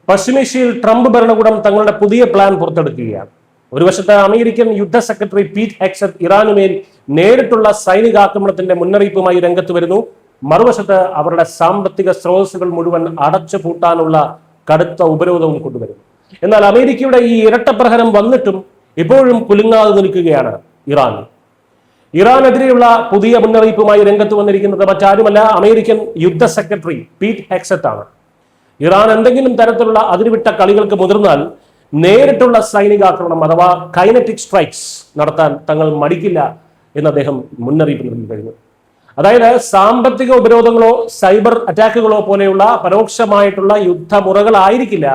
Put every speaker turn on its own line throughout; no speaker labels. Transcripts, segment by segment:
പശ്ചിമേഷ്യയിൽ ട്രംപ് ഭരണകൂടം തങ്ങളുടെ പുതിയ പ്ലാൻ പുറത്തെടുക്കുകയാണ്. ഒരു വശത്ത് അമേരിക്കൻ യുദ്ധ സെക്രട്ടറി പീറ്റ് ഹെക്സറ്റ് ഇറാനുമേൽ നേരിട്ടുള്ള സൈനികാക്രമണത്തിന്റെ മുന്നറിയിപ്പുമായി രംഗത്ത് വരുന്നു. മറുവശത്ത് അവരുടെ സാമ്പത്തിക സ്രോതസ്സുകൾ മുഴുവൻ അടച്ചു പൂട്ടാനുള്ള കടുത്ത ഉപരോധവും കൊണ്ടുവരും. എന്നാൽ അമേരിക്കയുടെ ഈ ഇരട്ടപ്രഹരം വന്നിട്ടും ഇപ്പോഴും കുലുങ്ങാതെ നിൽക്കുകയാണ് ഇറാൻ. ഇറാനെതിരെയുള്ള പുതിയ മുന്നറിയിപ്പുമായി രംഗത്ത് വന്നിരിക്കുന്നത് മറ്റാരുമല്ല, അമേരിക്കൻ യുദ്ധ സെക്രട്ടറി പീറ്റ് ഹെക്സറ്റ് ആണ്. ഇറാൻ എന്തെങ്കിലും തരത്തിലുള്ള അതിരുവിട്ട കളികൾക്ക് മുതിർന്നാൽ നേരിട്ടുള്ള സൈനികാക്രമണം അഥവാ കൈനറ്റിക് സ്ട്രൈക്സ് നടത്താൻ തങ്ങൾ മടിക്കില്ല എന്ന് അദ്ദേഹം മുന്നറിയിപ്പ് നൽകി കഴിഞ്ഞു. അതായത് സാമ്പത്തിക ഉപരോധങ്ങളോ സൈബർ അറ്റാക്കുകളോ പോലെയുള്ള പരോക്ഷമായിട്ടുള്ള യുദ്ധമുറകളായിരിക്കില്ല,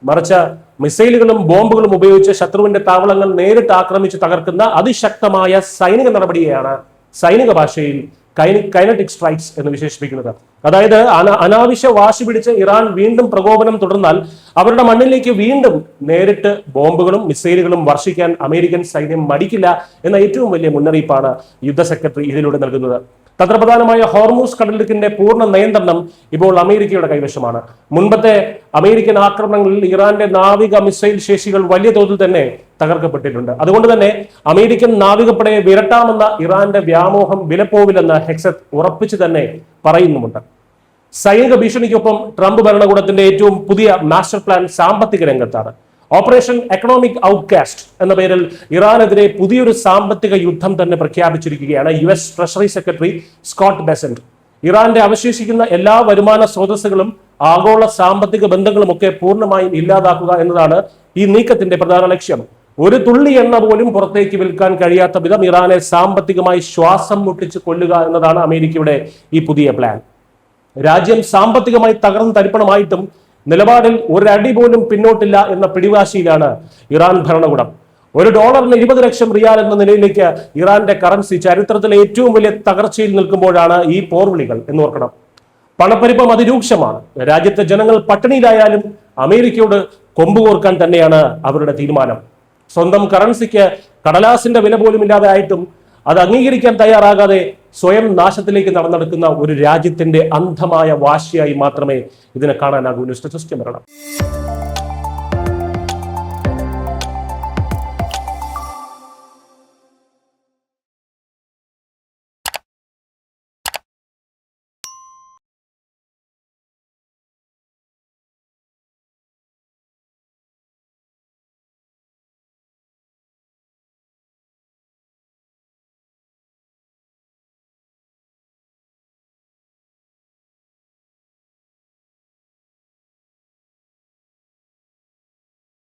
മറിച്ച് മിസൈലുകളും ബോംബുകളും ഉപയോഗിച്ച് ശത്രുവിന്റെ താവളങ്ങൾ നേരിട്ട് ആക്രമിച്ച് തകർക്കുന്ന അതിശക്തമായ സൈനിക നടപടിയെയാണ് സൈനിക ഭാഷയിൽ കൈനറ്റിക് സ്ട്രൈക്സ് എന്ന് വിശേഷിപ്പിക്കുന്നത്. അതായത് അനാവശ്യ വാശി പിടിച്ച് ഇറാൻ വീണ്ടും പ്രകോപനം തുടർന്നാൽ അവരുടെ മണ്ണിലേക്ക് വീണ്ടും നേരിട്ട് ബോംബുകളും മിസൈലുകളും വർഷിക്കാൻ അമേരിക്കൻ സൈന്യം മടിക്കില്ല എന്ന ഏറ്റവും വലിയ മുന്നറിയിപ്പാണ് യുദ്ധ സെക്രട്ടറി ഇതിലൂടെ നൽകുന്നത്. തന്ത്രപ്രധാനമായ ഹോർമൂസ് കടലിടുക്കിന്റെ പൂർണ്ണ നിയന്ത്രണം ഇപ്പോൾ അമേരിക്കയുടെ കൈവശമാണ്. മുൻപത്തെ അമേരിക്കൻ ആക്രമണങ്ങളിൽ ഇറാന്റെ നാവിക മിസൈൽ ശേഷികൾ വലിയ തോതിൽ തന്നെ തകർക്കപ്പെട്ടിട്ടുണ്ട്. അതുകൊണ്ട് തന്നെ അമേരിക്കൻ നാവികപ്പടയെ വിരട്ടാമെന്ന ഇറാന്റെ വ്യാമോഹം വിലപ്പോവില്ലെന്ന് ഹെക്സറ്റ് ഉറപ്പിച്ചു തന്നെ പറയുന്നുമുണ്ട്. സൈനിക ഭീഷണിക്കൊപ്പം ട്രംപ് ഭരണകൂടത്തിന്റെ ഏറ്റവും പുതിയ മാസ്റ്റർ പ്ലാൻ സാമ്പത്തിക രംഗത്താണ്. ഓപ്പറേഷൻ എക്കണോമിക് ഔട്ട്കാസ്റ്റ് എന്ന പേരിൽ ഇറാനെതിരെ പുതിയൊരു സാമ്പത്തിക യുദ്ധം തന്നെ പ്രഖ്യാപിച്ചിരിക്കുകയാണ് US treasury secretary Scott Bessent. ഇറാന്റെ അവശേഷിക്കുന്ന എല്ലാ വരുമാന സ്രോതസ്സുകളും ആഗോള സാമ്പത്തിക ബന്ധങ്ങളും ഒക്കെ പൂർണ്ണമായും ഇല്ലാതാക്കുക എന്നതാണ് ഈ നീക്കത്തിന്റെ പ്രധാന ലക്ഷ്യം. ഒരു തുള്ളി എണ്ണ പോലും പുറത്തേക്ക് വിൽക്കാൻ കഴിയാത്ത വിധം ഇറാനെ സാമ്പത്തികമായി ശ്വാസം മുട്ടിച്ച് കൊല്ലുക എന്നതാണ് അമേരിക്കയുടെ ഈ പുതിയ പ്ലാൻ. രാജ്യം സാമ്പത്തികമായി തകർന്ന് തരിപ്പണമായിട്ടും നിലപാടിൽ ഒരടി പോലും പിന്നോട്ടില്ല എന്ന പിടിവാശിയിലാണ് ഇറാൻ ഭരണകൂടം. $1 20 ലക്ഷം റിയാൽ എന്ന നിലയിലേക്ക് ഇറാന്റെ കറൻസി ചരിത്രത്തിലെ ഏറ്റവും വലിയ തകർച്ചയിൽ നിൽക്കുമ്പോഴാണ് ഈ പോർവിളികൾ എന്നോർക്കണം. പണപ്പെരുപ്പം അതിരൂക്ഷമാണ്. രാജ്യത്തെ ജനങ്ങൾ പട്ടിണിയിലായാലും അമേരിക്കയോട് കൊമ്പുകോർക്കാൻ തന്നെയാണ് അവരുടെ തീരുമാനം. സ്വന്തം കറൻസിക്ക് കടലാസിന്റെ വില പോലും ഇല്ലാതെ ആയിട്ടും അത് അംഗീകരിക്കാൻ തയ്യാറാകാതെ സ്വയം നാശത്തിലേക്ക് നടന്നെടുക്കുന്ന ഒരു രാജ്യത്തിന്റെ അന്ധമായ വാശിയായി മാത്രമേ ഇതിനെ കാണാനാകൂ. ന്യൂസ് ഡെസ്ക് മരണം.